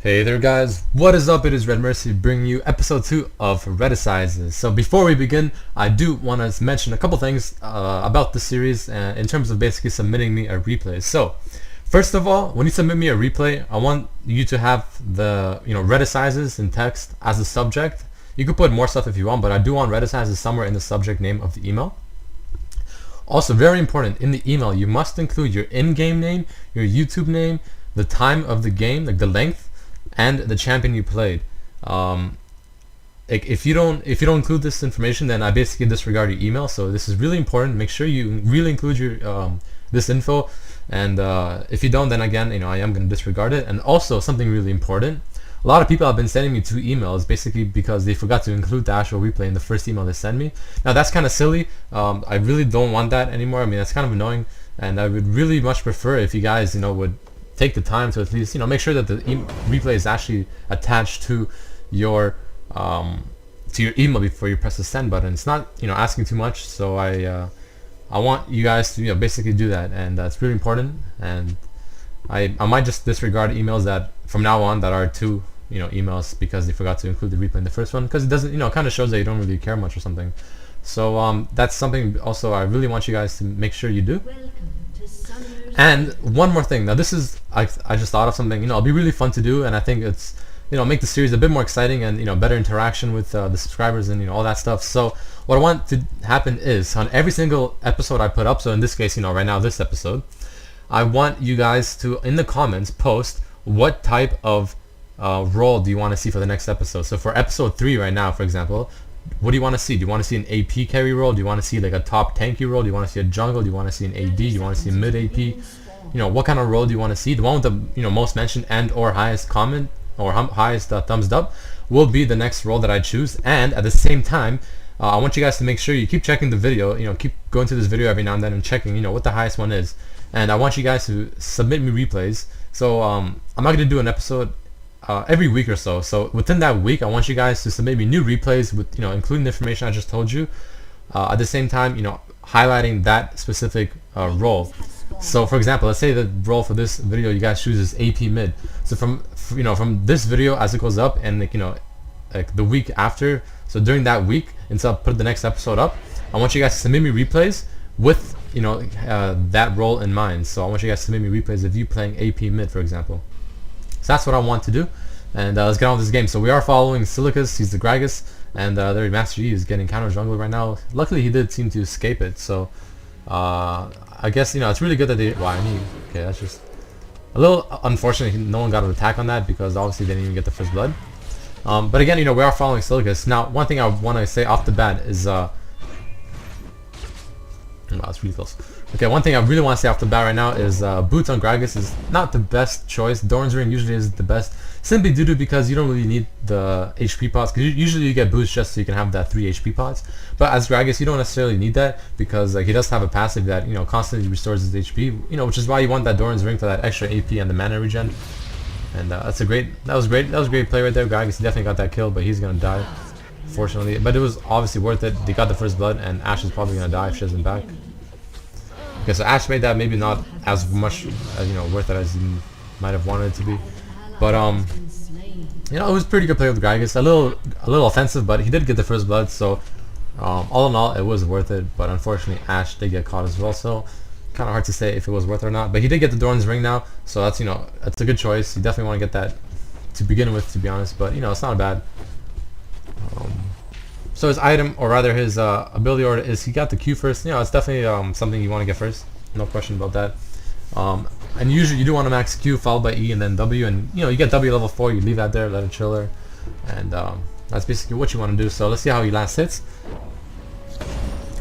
Hey there guys, what is up? It is Redmercy bringing you episode 2 of Reticizes. So before we begin, I do want to mention a couple things about the series in terms of basically submitting me a replay. So first of all, when you submit me a replay, I want you to have the Reticizes in text as a subject. You could put more stuff if you want, but I do want Reticizes somewhere in the subject name of the email. Also, very important, in the email you must include your in-game name, your YouTube name, the time of the game, like the length, and the champion you played. If you don't include this information, then I basically disregard your email. So this is really important. Make sure you really include your this info, and if you don't, then again, I am going to disregard it. And also something really important, a lot of people have been sending me 2 emails basically because they forgot to include the actual replay in the first email they send me. Now that's kind of silly. I really don't want that anymore. I mean, that's kind of annoying, and I would really much prefer if you guys would take the time to at least make sure that the replay is actually attached to your email before you press the send button. It's not asking too much, so I want you guys to basically do that, and that's really important. And I might just disregard emails that from now on that are 2 emails because they forgot to include the replay in the first one, because it doesn't kind of shows that you don't really care much or something. So that's something also I really want you guys to make sure you do. And one more thing, now this is I just thought of something it'll be really fun to do, and I think it's make the series a bit more exciting and better interaction with the subscribers and all that stuff. So what I want to happen is on every single episode I put up, so in this case right now this episode, I want you guys to in the comments post what type of role do you want to see for the next episode. So for episode 3 right now, for example, what do you want to see? Do you want to see an AP carry role? Do you want to see like a top tanky role? Do you want to see a jungle? Do you want to see an AD? Do you want to see a mid AP? What kind of role do you want to see? The one with the most mentioned and or highest comment or highest thumbs up will be the next role that I choose. And at the same time, I want you guys to make sure you keep checking the video. Keep going to this video every now and then and checking what the highest one is. And I want you guys to submit me replays. So I'm not gonna do an episode every week or so. So within that week, I want you guys to submit me new replays with including the information I just told you. At the same time, highlighting that specific role. So for example, let's say the role for this video you guys choose is AP mid. So from this video as it goes up and like the week after, so during that week until I put the next episode up, I want you guys to submit me replays with that role in mind. So I want you guys to submit me replays of you playing AP mid, for example. So that's what I want to do, and let's get on with this game. So we are following Silicus, he's the Gragas, and their Master Yi is getting counter jungle right now. Luckily he did seem to escape it, so I guess it's really good that they okay, that's just a little unfortunate no one got an attack on that because obviously they didn't even get the first blood. But again, we are following Silicus. Now one thing I want to say off the bat is wow, it's really close. Okay, one thing I really want to say off the bat right now is boots on Gragas is not the best choice. Doran's Ring usually is the best, simply due to because you don't really need the HP pots, because usually you get boots just so you can have that 3 HP pots. But as Gragas, you don't necessarily need that because he does have a passive that constantly restores his HP, which is why you want that Doran's Ring for that extra AP and the mana regen. And that was a great play right there. Gragas definitely got that kill, but he's gonna die, fortunately. But it was obviously worth it. They got the first blood, and Ashe is probably gonna die if she doesn't back. Okay, so Ashe made that maybe not as much worth it as he might have wanted it to be, but it was pretty good play with Gragas. A little offensive, but he did get the first blood, so all in all it was worth it. But unfortunately Ashe did get caught as well, so kind of hard to say if it was worth it or not. But he did get the Doran's Ring now, so that's that's a good choice. You definitely want to get that to begin with, to be honest, but it's not bad. So his item, or rather his ability order, is he got the Q first. It's definitely something you want to get first, no question about that. And usually you do want to max Q followed by E and then W, and you get W level 4, you leave that there, let it chill there, and that's basically what you want to do. So let's see how he last hits.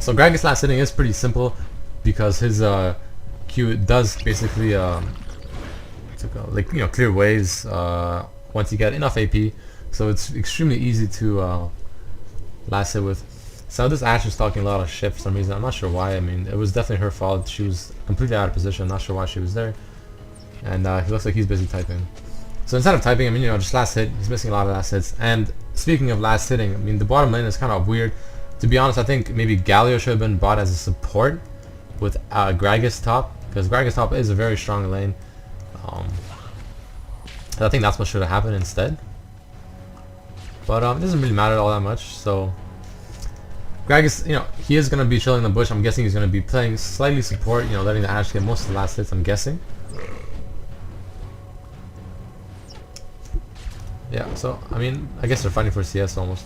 So Gragas' last hitting is pretty simple because his Q does basically clear waves once you get enough AP, so it's extremely easy to last hit with. So this Ashe is talking a lot of shit for some reason. I'm not sure why. I mean, it was definitely her fault. She was completely out of position. I'm not sure why she was there. And he looks like he's busy typing. So instead of typing, I mean, just last hit. He's missing a lot of last hits. And speaking of last hitting, I mean, the bottom lane is kind of weird. To be honest, I think maybe Galio should have been bought as a support with Gragas top, because Gragas top is a very strong lane. I think that's what should have happened instead. But it doesn't really matter all that much. So Gragas, he is gonna be chilling in the bush. I'm guessing he's gonna be playing slightly support. Letting the Ashe get most of the last hits. I'm guessing. Yeah. So I mean, I guess they're fighting for CS almost.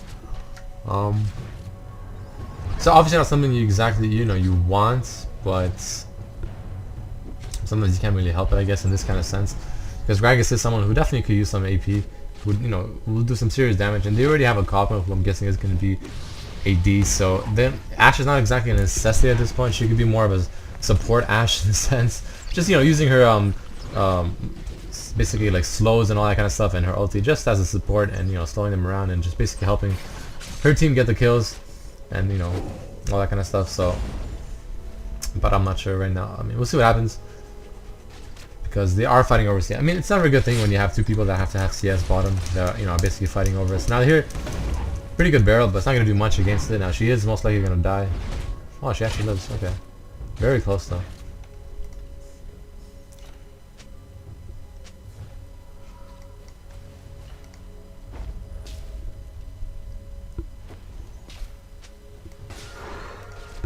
So obviously not something you exactly you want, but sometimes you can't really help it, I guess, in this kind of sense. Because Gragas is someone who definitely could use some AP, will do some serious damage, and they already have a Copper who I'm guessing is going to be AD. So then Ashe is not exactly a necessity at this point. She could be more of a support Ashe in a sense, just using her basically like slows and all that kind of stuff, and her ulti just as a support, and slowing them around and just basically helping her team get the kills, and all that kind of stuff. So, but I'm not sure right now. I mean, we'll see what happens, because they are fighting over CS. I mean, it's never a good thing when you have two people that have to have CS bottom that are basically fighting over it. So now here, pretty good barrel, but it's not gonna do much against it. Now she is most likely gonna die. Oh, she actually lives. Okay, very close though.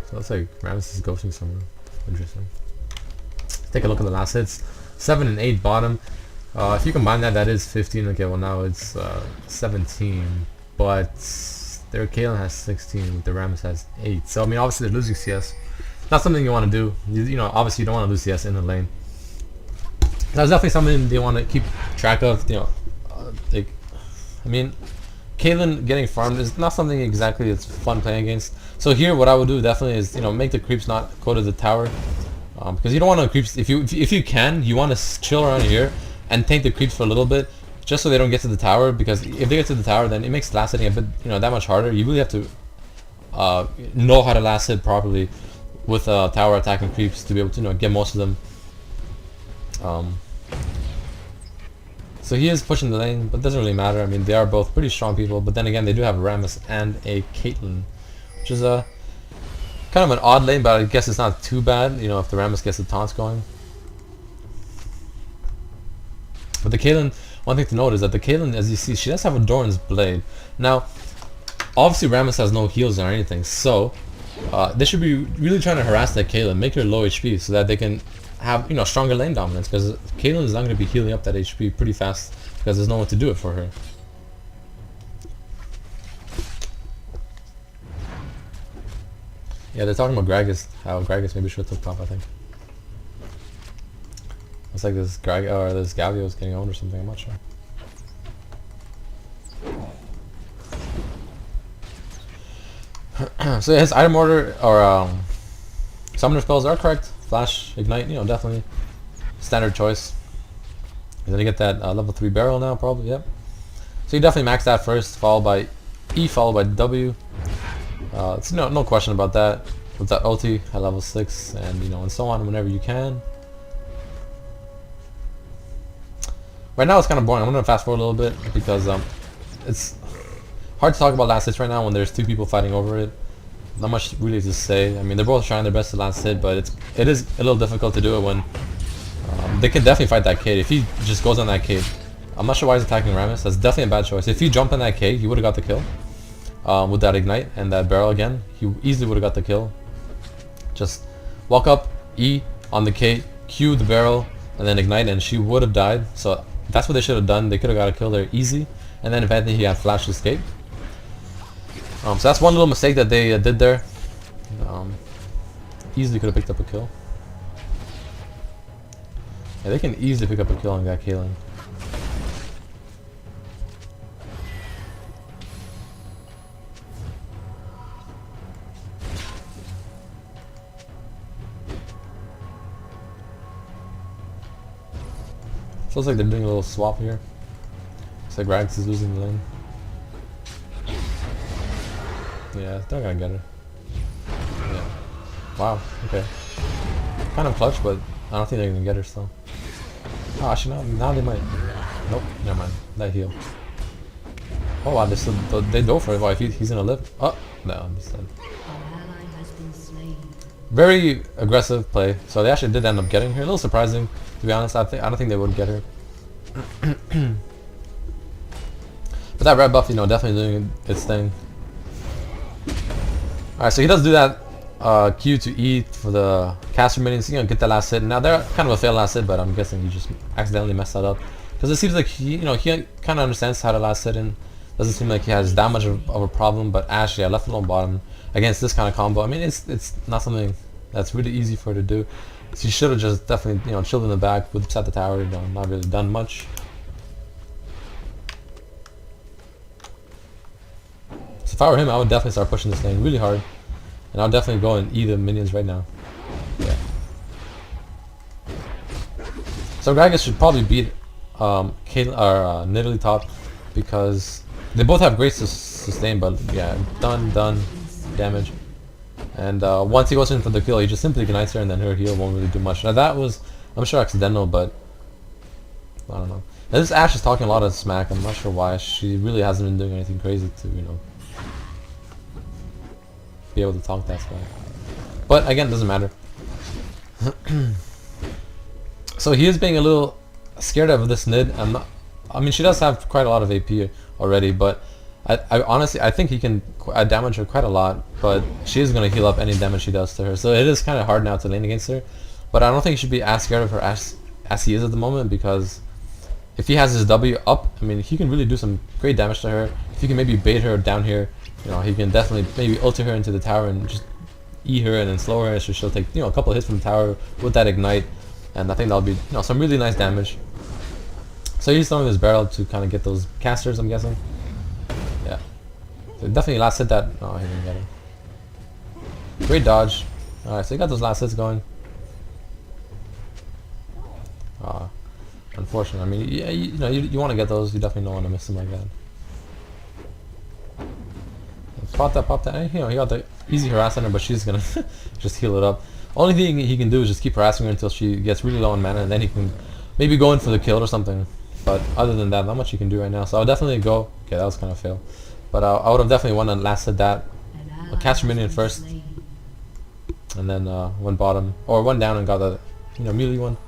So looks like Rammus is ghosting somewhere. Interesting. Let's take a look at the last hits. 7 and 8 bottom. If you combine that, that is 15. Okay, well now it's 17. But their Kaelin has 16, with the Rammus has 8. So I mean, obviously they're losing CS. Not something you want to do. Obviously you don't want to lose CS in the lane. That's definitely something they want to keep track of. I mean, Kaelin getting farmed is not something exactly it's fun playing against. So here, what I would do definitely is make the creeps not go to the tower, because you don't want to creeps. If you can, you want to chill around here and tank the creeps for a little bit, just so they don't get to the tower. Because if they get to the tower, then it makes last hitting a bit that much harder. You really have to know how to last hit properly with tower attacking creeps to be able to get most of them. So he is pushing the lane, but it doesn't really matter. I mean, they are both pretty strong people, but then again, they do have a Rammus and a Caitlyn, which is a kind of an odd lane, but I guess it's not too bad, if the Rammus gets the taunts going. But the Caitlyn, one thing to note is that the Caitlyn, as you see, she does have a Doran's Blade. Now, obviously Rammus has no heals or anything, so they should be really trying to harass that Caitlyn, make her low HP, so that they can have stronger lane dominance, because Caitlyn is not going to be healing up that HP pretty fast, because there's no one to do it for her. Yeah, they're talking about Gragas, how Gragas maybe should have took top, I think. Looks like this this Galio is getting owned or something, I'm not sure. So his item order or summoner spells are correct. Flash, Ignite, definitely standard choice. You're gonna get that level 3 barrel now, probably, yep. So you definitely max that first, followed by E, followed by W. It's no question about that. With that ulti at level 6, and and so on whenever you can. Right now it's kind of boring. I'm gonna fast forward a little bit because it's hard to talk about last hits right now when there's two people fighting over it. Not much really to say. I mean, they're both trying their best to last hit, but it is a little difficult to do it when they can definitely fight that Cade. If he just goes on that Cade, I'm not sure why he's attacking Rammus. That's definitely a bad choice. If he jumped on that Cade, he would have got the kill with that Ignite and that barrel again. He easily would have got the kill. Just walk up, E on the Cade, Q the barrel, and then Ignite, and she would have died. So that's what they should have done. They could have got a kill there easy, and then if anything, he had flash escape. So that's one little mistake that they did there. Easily could have picked up a kill. Yeah, they can easily pick up a kill on that Kaelin. Feels like they're doing a little swap here. Looks like Rags is losing the lane. Yeah, they're gonna get her. Yeah. Wow, okay. Kind of clutch, but I don't think they're gonna get her still. Oh, actually, now they might. Nope, never mind. That heal. Oh wow, they go for it. Wow, if he's gonna live. Oh, no, he's dead. Very aggressive play. So they actually did end up getting her. A little surprising, to be honest. I don't think they would get her. But that red buff, you know, definitely doing its thing. Alright, so he does do that Q to E for the caster minions. He's gonna get that last hit. Now they're kind of a failed last hit, but I'm guessing he just accidentally messed that up. Because it seems like he, you know, he kind of understands how to last hit in. Doesn't seem like he has that much of a problem. But Ash, yeah, left alone bottom against this kind of combo. I mean, it's not something that's really easy for her to do. So he should have just definitely, you know, chilled in the back, whips at the tower. You know, not really done much. So if I were him, I would definitely start pushing this thing really hard. And I'll definitely go and E the minions right now. Yeah. So Gragas should probably beat Nidalee top because they both have great sustain, but yeah, done damage. And once he goes in for the kill, he just simply ignites her, and then her heal won't really do much. Now that was, I'm sure, accidental, but I don't know. Now this Ashe is talking a lot of smack. I'm not sure why. She really hasn't been doing anything crazy to, you know, be able to talk that smack. But again, it doesn't matter. So he is being a little scared of this Nid. I mean, she does have quite a lot of AP already, but I honestly, I think he can damage her quite a lot, but she is going to heal up any damage she does to her. So it is kind of hard now to lane against her. But I don't think he should be as scared of her as he is at the moment, because if he has his W up, I mean, he can really do some great damage to her. If he can maybe bait her down here, you know, he can definitely maybe ulti her into the tower and just E her and then slow her, so she'll take, you know, a couple of hits from the tower with that ignite, and I think that'll be, you know, some really nice damage. So he's throwing his barrel to kind of get those casters, I'm guessing. Yeah. So definitely last hit that. Oh, he didn't get it. Great dodge. Alright, so he got those last hits going. Unfortunate. I mean, yeah, you know, you want to get those. You definitely don't want to miss them like that. Pop that. You know, he got the easy harass on her, but she's gonna just heal it up. Only thing he can do is just keep harassing her until she gets really low on mana, and then he can maybe go in for the kill or something. But other than that, not much you can do right now. So I'll definitely go. Okay, that was kind of a fail. But I would have definitely won and lasted that. A caster minion first, and then went bottom or went down and got the, you know, melee one.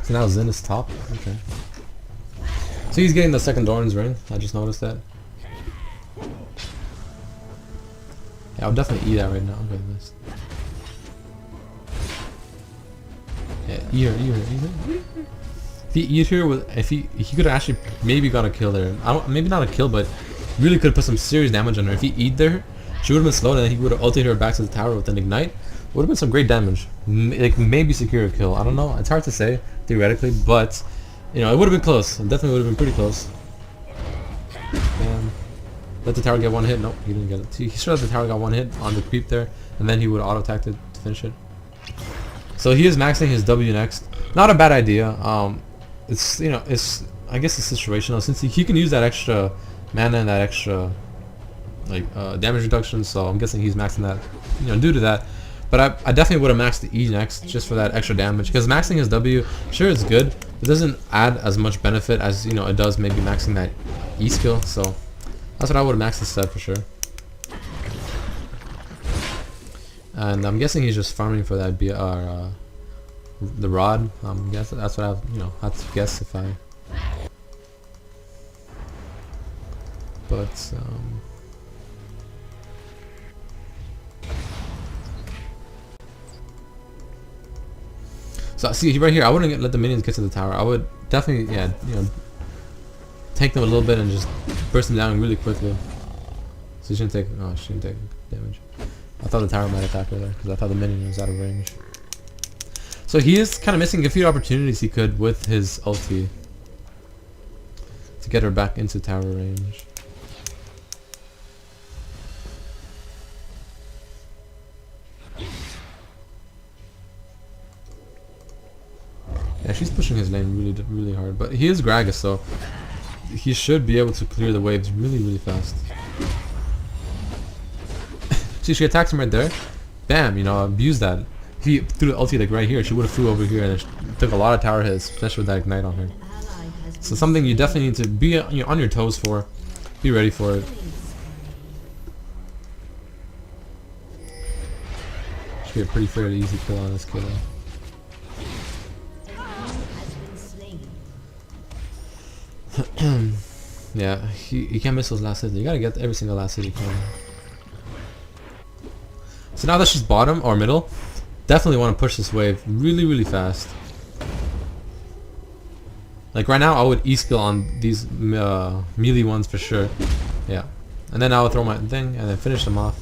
So now Zen is top. Okay. So he's getting the second Doran's ring. I just noticed that. Yeah, I'll definitely eat that right now. Okay, this. Yeah, eat her. If he eat her with, if he could have actually maybe got a kill there. Maybe not a kill, but really could have put some serious damage on her. If he eat there, she would have been slowed, and then he would have ulted her back to the tower with an ignite. Would have been some great damage. Like maybe secure a kill. I don't know. It's hard to say theoretically, but you know, it would have been close. It definitely would have been pretty close. Let the tower get one hit. Nope, he didn't get it. He should have the tower got one hit on the creep there, and then he would auto attack it to finish it. So he is maxing his W next. Not a bad idea. It's, you know, it's, I guess it's situational since he can use that extra mana and that extra like damage reduction. So I'm guessing he's maxing that, you know, due to that. But I definitely would have maxed the E next just for that extra damage, because maxing his W, sure, it's good. It doesn't add as much benefit as, you know, it does maybe maxing that E skill. So that's what I would have maxed instead for sure. And I'm guessing he's just farming for that the rod. I'm guessing that's what I, you know, had to guess if I. But so see right here, I wouldn't let the minions get to the tower. I would definitely, yeah, you know, take them a little bit and just burst them down really quickly. So she shouldn't take, oh, she shouldn't take damage. I thought the tower might attack her there because I thought the minion was out of range. So he is kind of missing a few opportunities he could with his ulti to get her back into tower range. Yeah, she's pushing his lane really hard, but he is Gragas, so he should be able to clear the waves really fast. See, she attacks him right there. Bam, you know, abuse that. If he threw the ulti like right here, she would have flew over here and took a lot of tower hits, especially with that ignite on her. So something you definitely need to be on your toes for. Be ready for it. Should be a pretty fairly easy kill on this kid. Yeah, he can't miss those last hits. You gotta get every single last hit you can. So now that she's bottom or middle, definitely want to push this wave really fast. Like right now, I would E-skill on these melee ones for sure. Yeah, and then I would throw my thing and then finish them off.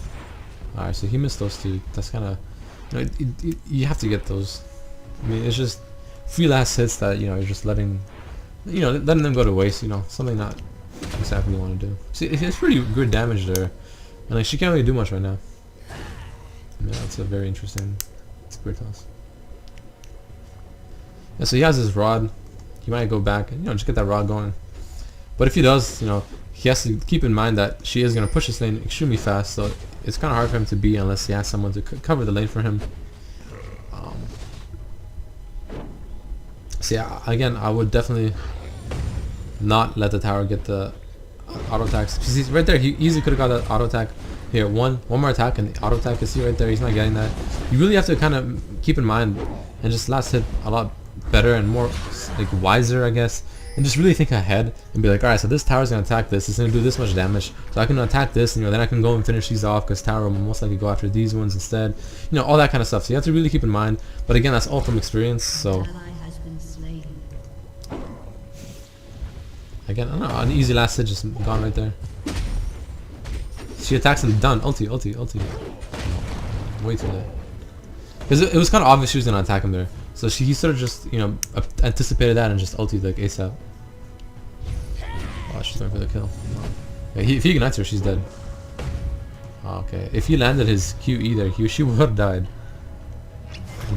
Alright, so he missed those two. That's kind of, you have to get those. I mean, it's just free last hits that you're just letting them go to waste. Something not exactly you want to do. See, it's pretty good damage there, and like she can't really do much right now. Yeah, that's a very interesting spirit toss. Yeah, so he has his rod. He might go back and just get that rod going. But if he does, he has to keep in mind that she is gonna push this lane extremely fast. So it's kind of hard for him to be unless he has someone to cover the lane for him. So yeah, again, I would definitely not let the tower get the auto attacks. He's right there. He easily could have got that auto attack. Here, one more attack and the auto attack is right there. He's not getting that. You really have to kind of keep in mind and just last hit a lot better and more like wiser, I guess, and just really think ahead and be like, alright, so this tower's gonna attack this. It's gonna do this much damage, so I can attack this, and then I can go and finish these off because tower will most likely go after these ones instead. All that kind of stuff. So you have to really keep in mind. But again, that's all from experience. So again, I don't know, an easy last hit just gone right there. She attacks and done. Ulti. Way too late. Because it was kind of obvious she was gonna attack him there. So he sort of just, anticipated that and just ultied like ASAP. Oh, she's going for the kill. Yeah, if he ignites her, she's dead. Oh, okay. If he landed his QE there, she would have died.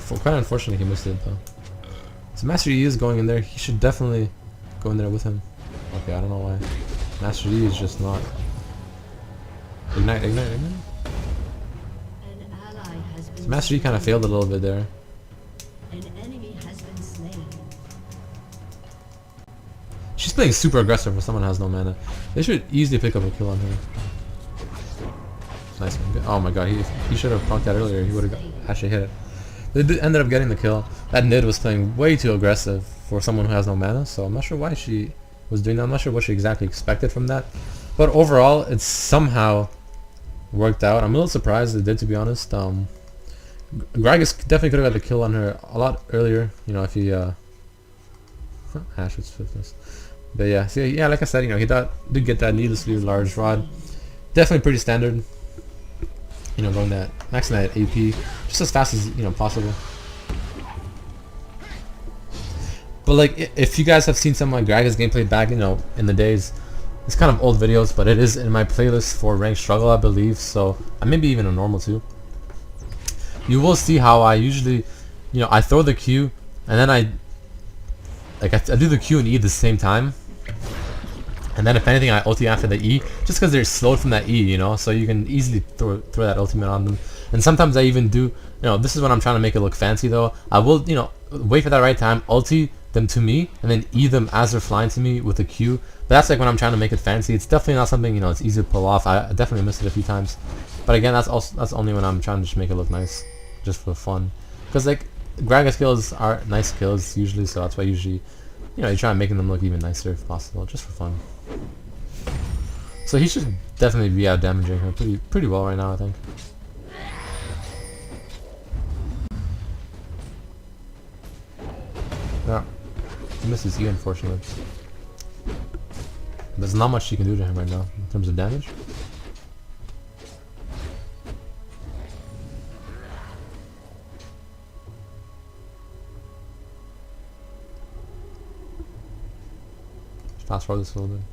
Quite unfortunately, he missed it though. So Master E is going in there. He should definitely go in there with him. Okay, I don't know why. Master E is just not. Ignite. So Master E kind of failed a little bit there. She's playing super aggressive for someone who has no mana. They should easily pick up a kill on her. Nice one. Oh my god, he should have procced that earlier. He would have actually hit it. They ended up getting the kill. That Nid was playing way too aggressive for someone who has no mana, so I'm not sure why she was doing that. I'm not sure what she exactly expected from that. But overall, it somehow worked out. I'm a little surprised it did, to be honest. Gragas definitely could have got the kill on her a lot earlier, if he Ash was fitness. But yeah, so yeah, like I said, he did get that needlessly large rod. Definitely pretty standard. Going that maxing that AP just as fast as possible. But like, if you guys have seen some of my Gragas gameplay back, in the days, it's kind of old videos, but it is in my playlist for ranked struggle, I believe. So maybe even a normal too. You will see how I usually, I throw the Q and then I do the Q and E at the same time, and then if anything I ulti after the E, just because they're slowed from that E, so you can easily throw that ultimate on them. And sometimes I even do, this is when I'm trying to make it look fancy though. I will, wait for that right time, ulti them to me, and then E them as they're flying to me with a Q. But that's like when I'm trying to make it fancy. It's definitely not something, it's easy to pull off. I definitely missed it a few times. But again, that's only when I'm trying to just make it look nice, just for fun. Because like, Gragas kills are nice kills usually, so that's why usually, you try making them look even nicer if possible, just for fun. So he should definitely be out damaging her pretty well right now, I think. Yeah, he misses E, unfortunately. There's not much she can do to him right now in terms of damage. Fast forward this a little bit.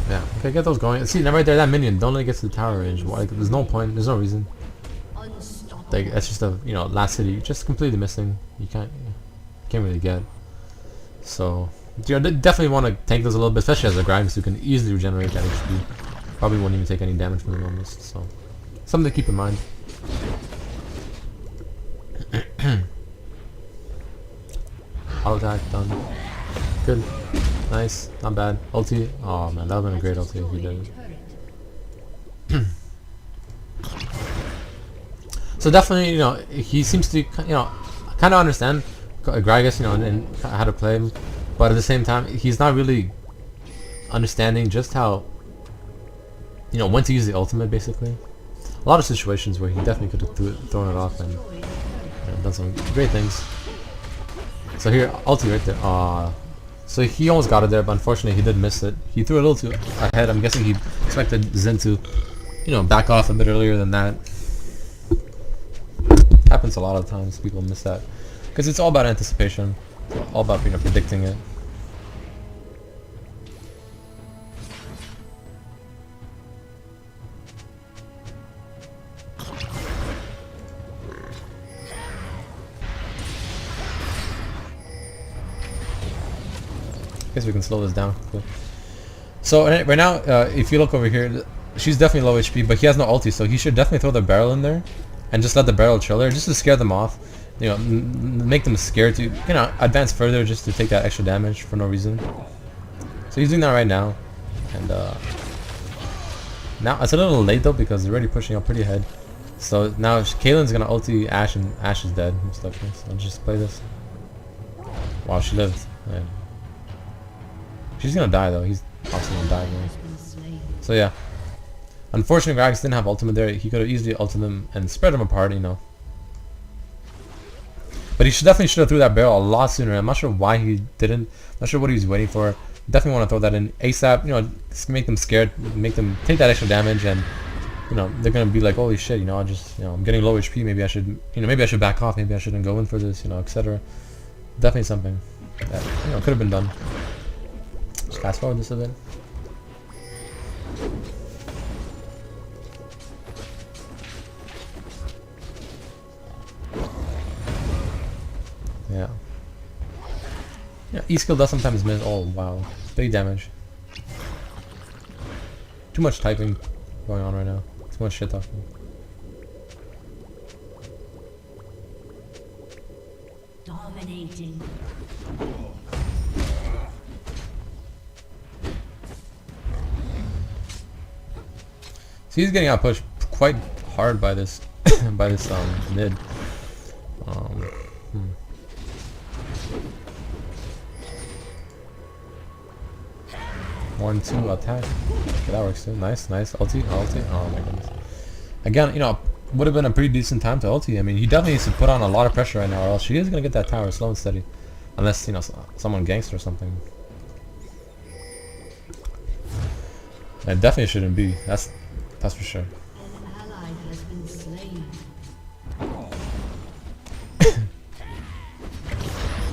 Yeah, okay, get those going. See, right there, that minion, don't let it get to the tower range. Why? There's no point, there's no reason. Like, that's just a, last hit, you just completely missing. You can't really get. So you definitely want to tank those a little bit, especially as a Gragas who can easily regenerate that HP. Probably won't even take any damage from them almost. So something to keep in mind. Auto attack done. Good. Nice. Not bad. Ulti. Oh man, that would have been a great ulti if he did it. So definitely, you know, he seems to, you know, kind of understand Gragas, you know, and how to play him, but at the same time, he's not really understanding just how, you know, when to use the ultimate. Basically, a lot of situations where he definitely could have thrown it off and, you know, done some great things. So here, ulti right there. So he almost got it there, but unfortunately he did miss it. He threw a little too ahead. I'm guessing he expected Zen to, you know, back off a bit earlier than that. Happens a lot of times. People miss that because it's all about anticipation. It's all about, you know, predicting it. Guess we can slow this down quickly. So right now, if you look over here, she's definitely low HP, but he has no ulti, so he should definitely throw the barrel in there and just let the barrel chill there, just to scare them off. You know, make them scared to, you know, advance further just to take that extra damage for no reason. So he's doing that right now, and now it's a little late though because they're already pushing up pretty ahead. So now Kaylin's gonna ulti Ashe, and Ashe is dead most likely. So I'll just play this. Wow, she lived. Yeah. She's gonna die though. He's obviously gonna die though. So yeah. Unfortunately, Gragas didn't have ultimate there. He could have easily ulted them and spread them apart, you know. But he definitely should have threw that barrel a lot sooner. I'm not sure why he didn't. Not sure what he was waiting for. Definitely want to throw that in ASAP. You know, just make them scared, make them take that extra damage, and, you know, they're gonna be like, holy shit, you know, I'm getting low HP. Maybe I should, you know, maybe I should back off. Maybe I shouldn't go in for this, you know, etc. Definitely something that, you know, could have been done. Just fast forward this a bit. Yeah. Yeah, E-skill does sometimes miss. Oh wow, big damage. Too much typing going on right now. Too much shit talking. Dominating. So he's getting out pushed quite hard by this by this mid. 1-2 attack. Okay, that works too. Nice, nice. Ulti. Oh my goodness. Again, you know, would have been a pretty decent time to ulti. I mean, he definitely needs to put on a lot of pressure right now, or else she is gonna get that tower slow and steady, unless, you know, someone ganks or something. It definitely shouldn't be. That's for sure. An ally has been slain.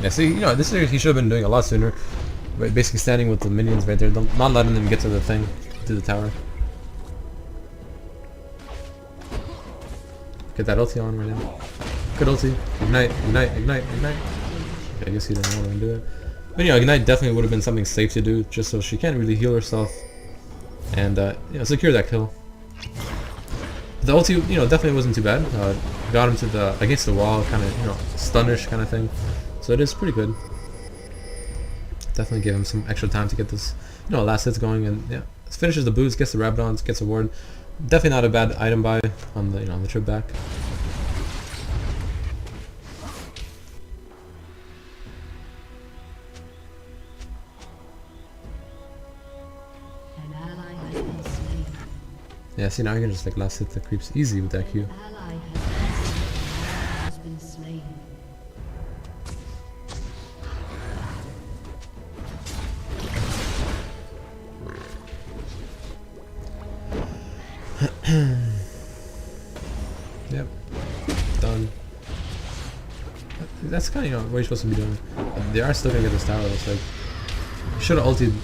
Yeah, see, you know, this is he should have been doing a lot sooner. Basically standing with the minions right there, not letting them get to the thing, to the tower. Get that ulti on right now. Good ulti. Ignite. Okay, I guess he didn't want to do it. But, you know, Ignite definitely would have been something safe to do, just so she can't really heal herself. And, you know, secure that kill. The ulti, you know, definitely wasn't too bad. Got him to the, against the wall, kind of, you know, stunish kind of thing. So it is pretty good. Definitely give him some extra time to get this, you know, last hits going, and yeah, finishes the boost, gets the Rabadons, gets a ward. Definitely not a bad item buy on the, you know, on the trip back. An ally has been slain. Yeah, see, now you can just like last hit the creeps easy with that Q. Ally has been slain. Yep, done. That's kind of, you know, what you're supposed to be doing. They are still gonna get this tower. It's like, should have ulted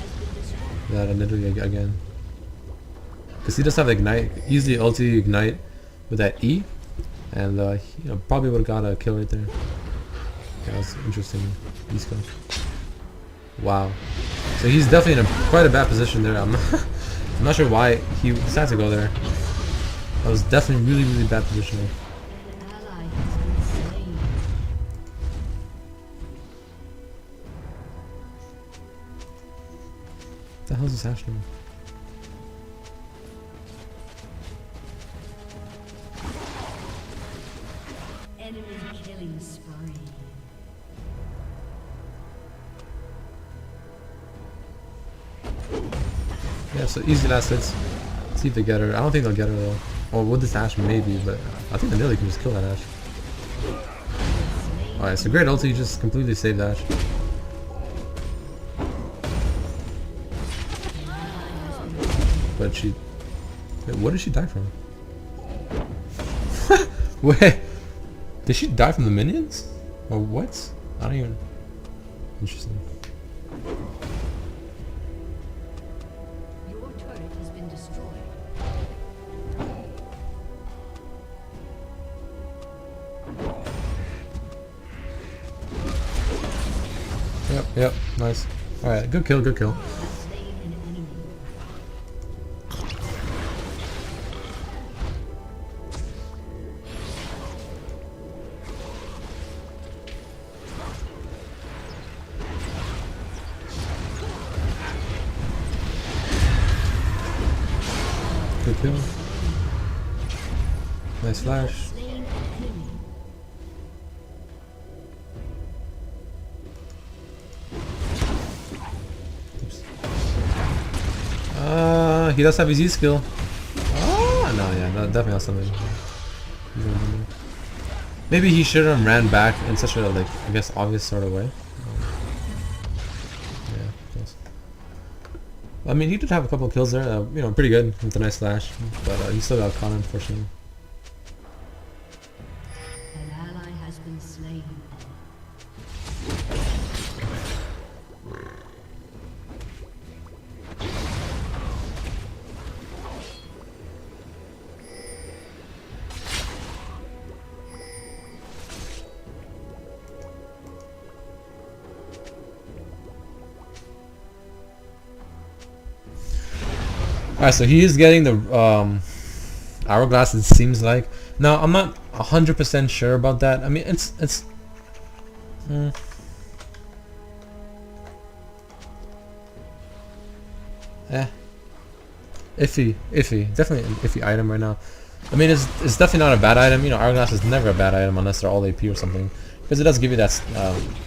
that literally again. Because he does have Ignite, easily ulti Ignite with that E, and you know, probably would have got a kill right there. Yeah, that's interesting. E-skill. Wow. So he's definitely in quite a bad position there. I'm not sure why he decided to go there. That was definitely really bad positioning. An ally has been slain. What the hell is this happening? Enemy killing spree. Yeah, so easy last hits. See if they get her. I don't think they'll get her though. Or with this Ashe maybe, but I think the Nilly can just kill that Ashe. Alright, it's a great ulti, just completely saved Ashe. But she... Wait, what did she die from? Wait, did she die from the minions? Or what? I don't even... Interesting. Your turret has been destroyed. Yep, nice. Alright, good kill, good kill. Slain an enemy. Good kill. Nice flash. Slain an enemy. He does have his E skill. Oh, no, yeah, that definitely has something. Maybe he should have ran back in such a, like, I guess, obvious sort of way. Yeah, close. I mean, he did have a couple of kills there, you know, pretty good with a nice slash, but he still got caught, unfortunately. An ally has been slain. Alright, so he is getting the hourglass, it seems like. Now, I'm not 100% sure about that. I mean, it's iffy, definitely an iffy item right now. I mean, it's definitely not a bad item. You know, hourglass is never a bad item unless they're all AP or something, because it does give you that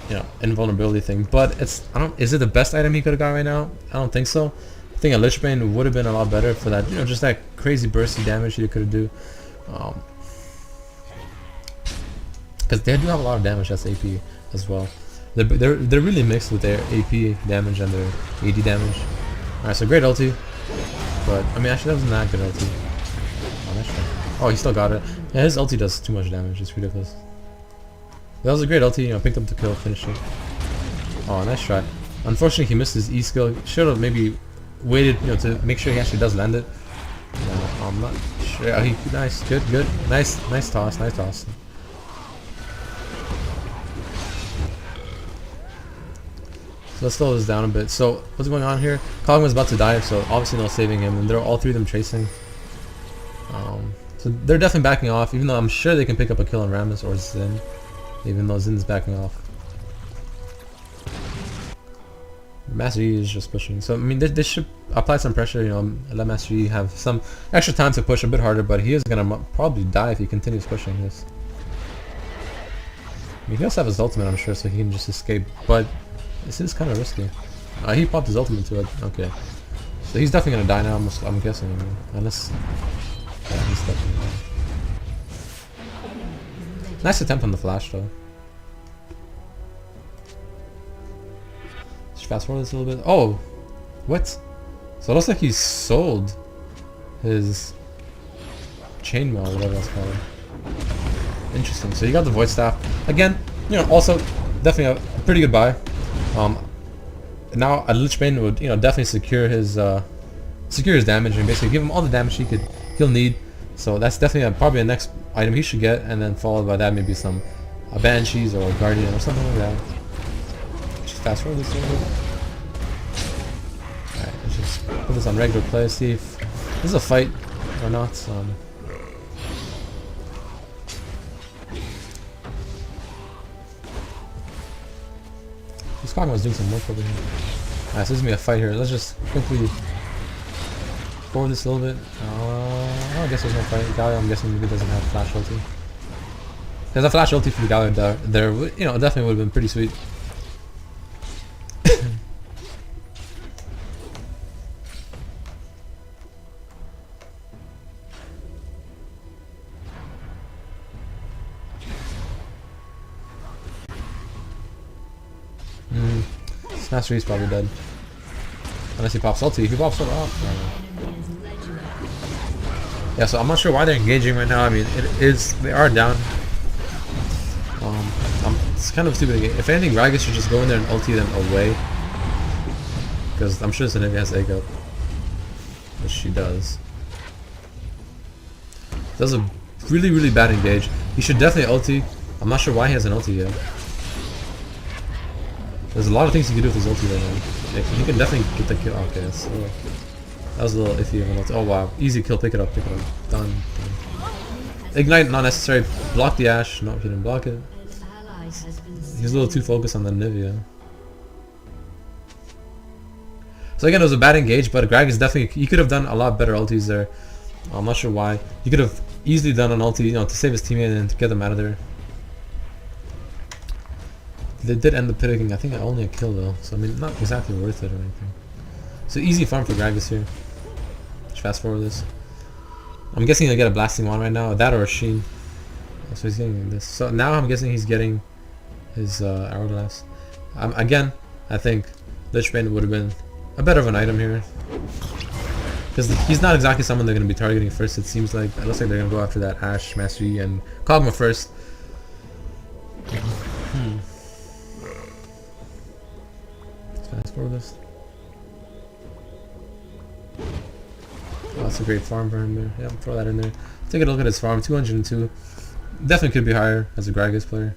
you know, invulnerability thing. But it's, is it the best item he could have got right now? I don't think so. I think a Lichbane would have been a lot better for that, you know, just that crazy bursty damage he could do. Because they do have a lot of damage that's AP as well. They're really mixed with their AP damage and their AD damage. Alright, so great ulti. But, I mean, actually that wasn't that good ulti. Oh, that's true. Oh, he still got it. Yeah, his ulti does too much damage, it's ridiculous. That was a great ulti, you know, picked up the kill, finished it. Oh, nice try. Unfortunately, he missed his E skill. Should have maybe waited, you know, to make sure he actually does land it. No, I'm not sure. Oh, nice, good, nice toss, So let's slow this down a bit. So what's going on here? Kog'Maw's about to die, so obviously no saving him, and they're all three of them chasing. So they're definitely backing off, even though I'm sure they can pick up a kill on Rammus or Xin, even though Zin's backing off. Master Yi is just pushing, so I mean they should apply some pressure, you know, let Master Yi have some extra time to push a bit harder, but he is gonna probably die if he continues pushing this. I mean, he also have his ultimate, I'm sure, so he can just escape, but this is kind of risky. He popped his ultimate to it, okay. So he's definitely gonna die now, I'm guessing, I mean, unless... Yeah, he's definitely gonna die. Nice attempt on the flash though. Fast forward this a little bit. Oh, what? So it looks like he sold his chainmail or whatever that's called. Interesting. So you got the void staff again. You know, also definitely a pretty good buy. Now a Lichbane would, you know, definitely secure his damage and basically give him all the damage he'll need. So that's definitely probably a next item he should get, and then followed by that maybe some banshees or a guardian or something like that. Just fast forward this a little bit. Put this on regular play, see if this is a fight or not. This Kog'Maw was doing some work over here. Alright, so this is gonna be a fight here. Let's just quickly forward this a little bit. I guess there's no fight. Galio, I'm guessing maybe doesn't have flash ulti. There's a flash ulti for the Galio there, you know, definitely would have been pretty sweet. Master Yi's probably dead. Unless he pops ulti. If he pops ulti, yeah, so I'm not sure why they're engaging right now. I mean, they are down. It's kind of stupid again. If anything, Gragas should just go in there and ulti them away. Because I'm sure Zenithia has egg up. Which she does. Does a really, really bad engage. He should definitely ulti. I'm not sure why he hasn't ulti yet. There's a lot of things he can do with his ulti right now. Like, he can definitely get the kill. Okay, so that was a little iffy of an ulti. Oh wow, easy kill, pick it up. Done. Ignite, not necessary. Block the Ashe. No, he didn't block it. He's a little too focused on the Nivea. So again, it was a bad engage, but Greg is definitely, he could have done a lot better ultis there. I'm not sure why. He could have easily done an ulti, you know, to save his teammate and to get them out of there. They did end up picking, I think, only a kill though, so I mean, not exactly worth it or anything. So easy farm for Gragas here. Let's fast forward this. I'm guessing he'll get a blasting wand right now, that or a Sheen. So he's getting this. So now I'm guessing he's getting his hourglass. Again, I think Lichbane would have been a better of an item here. Because he's not exactly someone they're going to be targeting first, it seems like. It looks like they're going to go after that Ashe, Master Yi, and Kog'Maw first. Let's fast forward this. Oh, that's a great farm for him there. Yeah, throw that in there. Take a look at his farm, 202. Definitely could be higher as a Gragas player.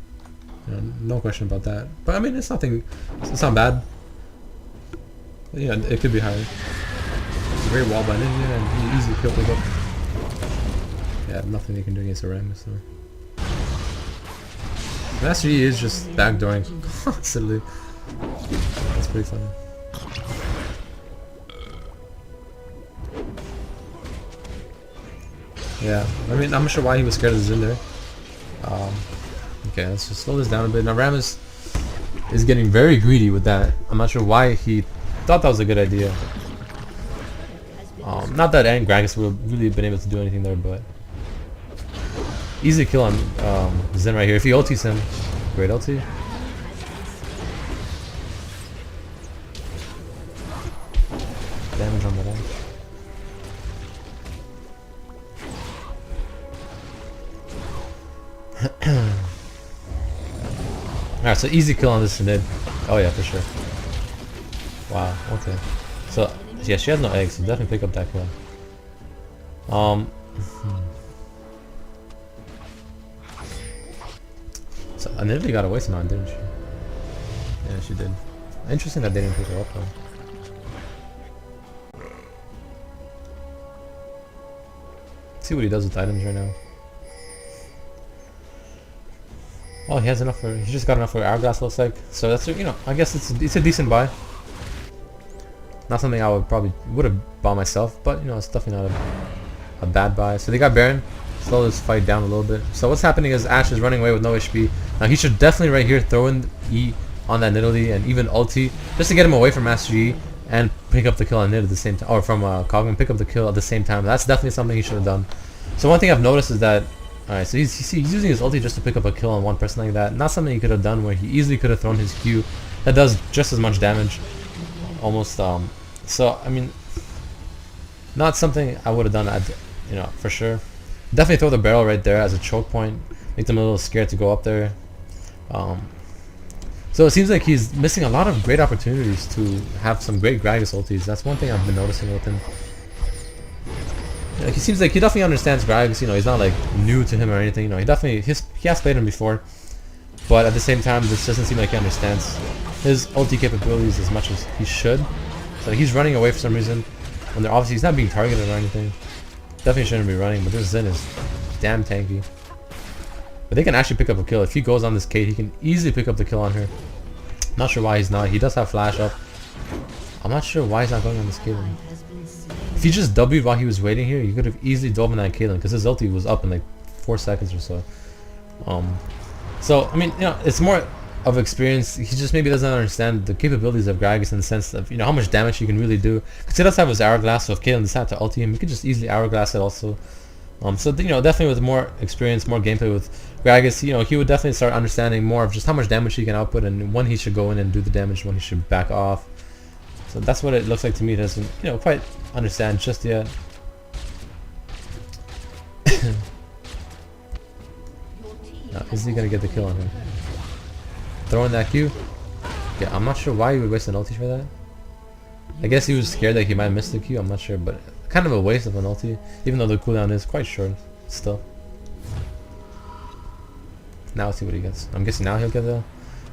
You know, no question about that. But I mean, it's nothing. It's not bad. But, yeah, it could be higher. Great wall by Ninja and easy kill pickup. Yeah, nothing they can do against a Ram. So. Master Yi is just backdooring constantly. That's pretty funny. Yeah, I mean, I'm not sure why he was scared of the Zin there. Okay, let's just slow this down a bit. Now Rammus is getting very greedy with that. I'm not sure why he thought that was a good idea. Not that Gragas would have really been able to do anything there, but easy kill on Zen right here. If he ultis him, great ulti. Damage on that Ashe. Alright, so easy kill on this mid. Oh yeah, for sure. Wow, okay. So, yeah, she has no eggs, so definitely pick up that kill. So, Anivia got away somehow, didn't she? Yeah, she did. Interesting that they didn't pick her up though. Let's see what he does with items right now. Oh, he has enough for. He just got enough for Hourglass, looks like. So that's, you know, I guess it's a decent buy. Not something I would have bought myself, but you know, it's definitely not a bad buy. So they got Baron. Slow this fight down a little bit. So what's happening is Ashe is running away with no HP. Now he should definitely right here throw in E on that Nidalee and even ulti just to get him away from Master Yi and pick up the kill on Nid at the same time, or from Kog'Maw, pick up the kill at the same time. That's definitely something he should have done. So one thing I've noticed is that. Alright, so he's using his ulti just to pick up a kill on one person like that. Not something he could have done where he easily could have thrown his Q that does just as much damage. Almost, so, I mean, not something I would have done, you know, for sure. Definitely throw the barrel right there as a choke point. Make them a little scared to go up there. So it seems like he's missing a lot of great opportunities to have some great Gragas ultis. That's one thing I've been noticing with him. Like, he seems like he definitely understands Gragas, you know, he's not like new to him or anything, you know, he has played him before, but at the same time this doesn't seem like he understands his ulti capabilities as much as he should. So he's running away for some reason. when they're obviously he's not being targeted or anything. Definitely shouldn't be running, but this Zen is damn tanky. But they can actually pick up a kill. If he goes on this Kate, he can easily pick up the kill on her. Not sure why he's not. He does have flash up. I'm not sure why he's not going on this Caitlyn. If he just W'd while he was waiting here, he could have easily dove on that Caitlyn because his ulti was up in like 4 seconds or so. So I mean, you know, it's more of experience. He just maybe doesn't understand the capabilities of Gragas in the sense of, you know, how much damage he can really do. Because he does have his hourglass, so if Caitlyn decided to ulti him, he could just easily hourglass it also. So you know, definitely with more experience, more gameplay with Gragas, you know, he would definitely start understanding more of just how much damage he can output and when he should go in and do the damage, when he should back off. So that's what it looks like to me. He doesn't, you know, quite understand just yet. Now, is he gonna get the kill on him? Throwing that Q? Yeah, I'm not sure why he would waste an ulti for that. I guess he was scared that he might miss the Q, I'm not sure, but kind of a waste of an ulti, even though the cooldown is quite short still. Now let's see what he gets. I'm guessing now he'll get the...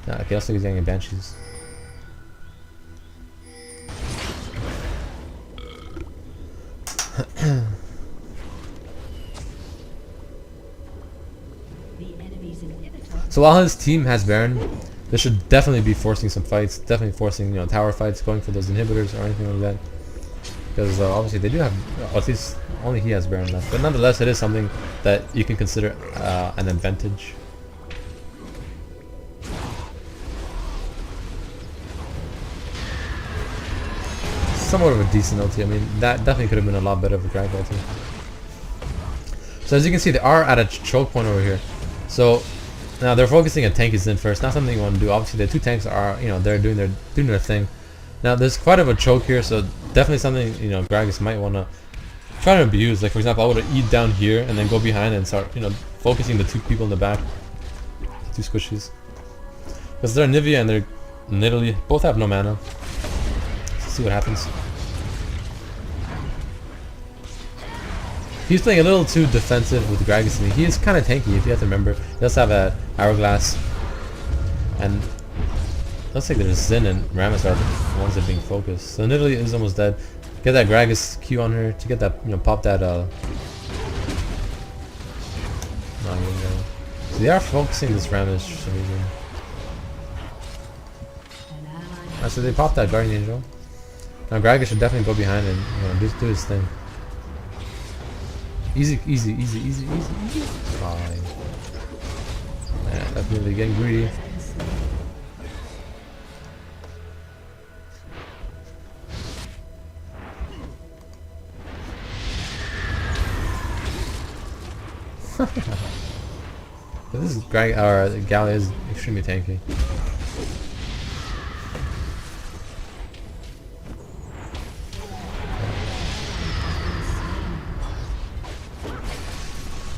Nah, okay, also he's getting a Banshees. So while his team has Baron, they should definitely be forcing some fights, definitely forcing, you know, tower fights, going for those inhibitors or anything like that. Because obviously they do have, at least only he has Baron left. But nonetheless, it is something that you can consider an advantage. Somewhat of a decent ulti. I mean, that definitely could have been a lot better of a drag ulti. So as you can see, they are at a choke point over here. So now they're focusing on tanky Zen first. Not something you want to do. Obviously, the two tanks are, you know, they're doing their thing. Now there's quite of a choke here, so definitely something, you know, Gragas might want to try to abuse. Like for example, I would have eat down here and then go behind and start, you know, focusing the two people in the back, two squishies, because they're Nivea and they're Nidalee. Both have no mana. Let's see what happens. He's playing a little too defensive with Gragas to me. He is kind of tanky, if you have to remember. He does have a hourglass, and looks like there's Zen and Rammus are the ones that are being focused. So Nidalee is almost dead. Get that Gragas Q on her to get that, you know, pop that. No, so they are focusing this Rammus for some reason. Alright, so they popped that Guardian Angel. Now Gragas should definitely go behind and, you know, just do his thing. Easy, easy, easy, easy, easy, easy. Fine. Yeah, definitely getting greedy. This is Galley is extremely tanky.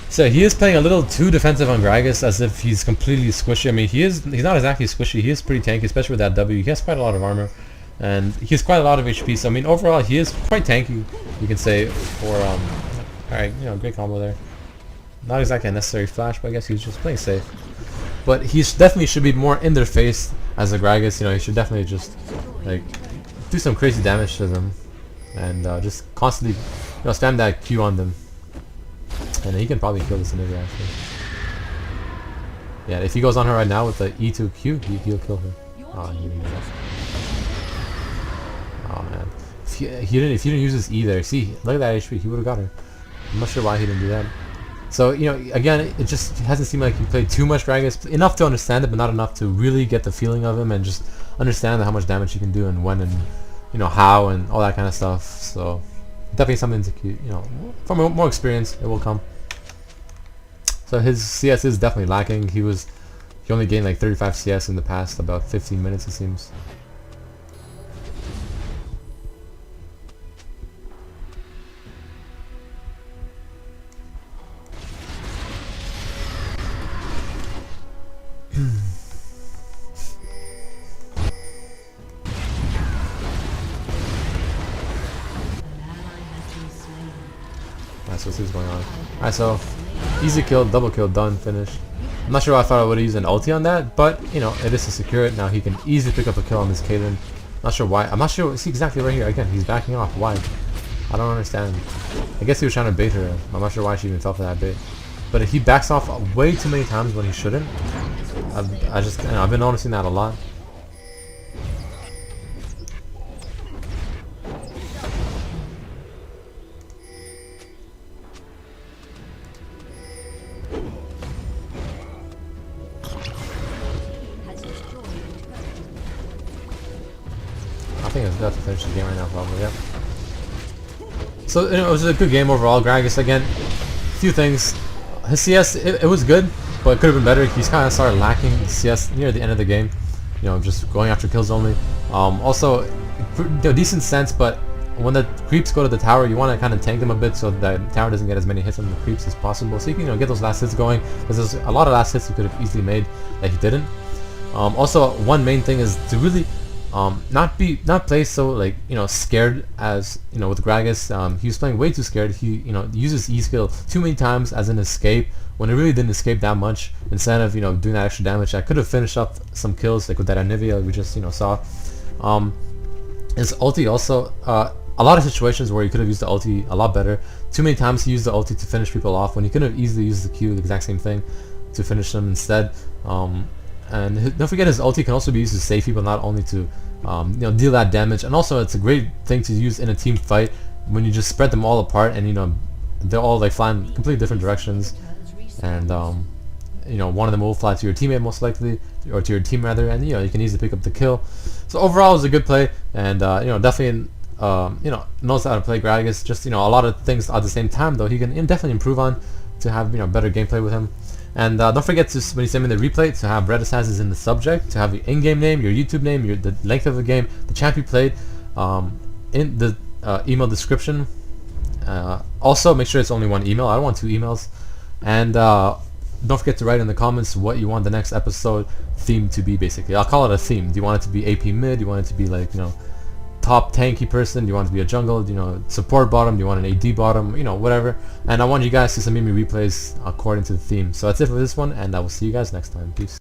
So he is playing a little too defensive on Gragas, as if he's completely squishy. I mean, he's not exactly squishy. He is pretty tanky, especially with that W. He has quite a lot of armor, and he has quite a lot of HP. So I mean, overall, he is quite tanky, you can say. For all right, you know, great combo there. Not exactly a necessary flash, but I guess he's just playing safe. But he definitely should be more in their face as a Gragas. You know, he should definitely just like do some crazy damage to them, and just constantly, you know, spam that Q on them. And he can probably kill this nigga actually. Yeah, if he goes on her right now with the E2Q, he'll kill her. Oh, he didn't do that. Oh man, if he didn't use his E there, see, look at that HP, he would have got her. I'm not sure why he didn't do that. So you know, again, it just hasn't seemed like he played too much Gragas, enough to understand it, but not enough to really get the feeling of him and just understand how much damage he can do and when and, you know, how and all that kind of stuff. So definitely something to keep, you know, from more experience, it will come. So his CS is definitely lacking. He only gained like 35 CS in the past about 15 minutes, it seems. That's what's going on. Alright, so easy kill, double kill, done, finished. I'm not sure why I thought I would use an ulti on that, but you know, it is to secure it. Now he can easily pick up a kill on this Caitlyn. Not sure why. I'm not sure. See exactly right here. Again, he's backing off. Why? I don't understand. I guess he was trying to bait her. I'm not sure why she even fell for that bait. But he backs off way too many times when he shouldn't. I've been noticing that a lot. I think it's enough to finish the game right now, probably. Yeah. So it was a good game overall. Gragas again, a few things. His CS, it was good, but it could have been better. He's kind of started lacking CS near the end of the game. You know, just going after kills only. Also, decent sense, but when the creeps go to the tower, you want to kind of tank them a bit so that the tower doesn't get as many hits on the creeps as possible. So you can get those last hits going, because there's a lot of last hits he could have easily made that he didn't. Also, one main thing is to really not play so scared as with Gragas. He was playing way too scared. He uses E skill too many times as an escape when it really didn't escape that much. Instead of doing that extra damage, I could have finished up some kills like with that Anivia we just saw. His ulti also a lot of situations where he could have used the ulti a lot better. Too many times he used the ulti to finish people off when he could have easily used the Q, the exact same thing, to finish them instead. And don't forget his ulti can also be used to save people, not only to deal that damage. And also it's a great thing to use in a team fight when you just spread them all apart and they're all like flying completely different directions, and one of them will fly to your teammate most likely, or to your team rather, and you can easily pick up the kill. So overall it was a good play, and definitely knows how to play Gragas. Just a lot of things at the same time though he can definitely improve on to have better gameplay with him. And don't forget to, when you send me the replay, to have Red Assassins in the subject, to have your in-game name, your YouTube name, the length of the game, the champ you played, in the email description. Also, make sure it's only one email. I don't want 2 emails. And don't forget to write in the comments what you want the next episode theme to be. Basically, I'll call it a theme. Do you want it to be AP mid? Do you want it to be like top tanky person? Do you want it to be a jungle? Support bottom? Do you want an AD bottom? Whatever. And I want you guys to send me replays according to the theme. So that's it for this one, and I will see you guys next time. Peace.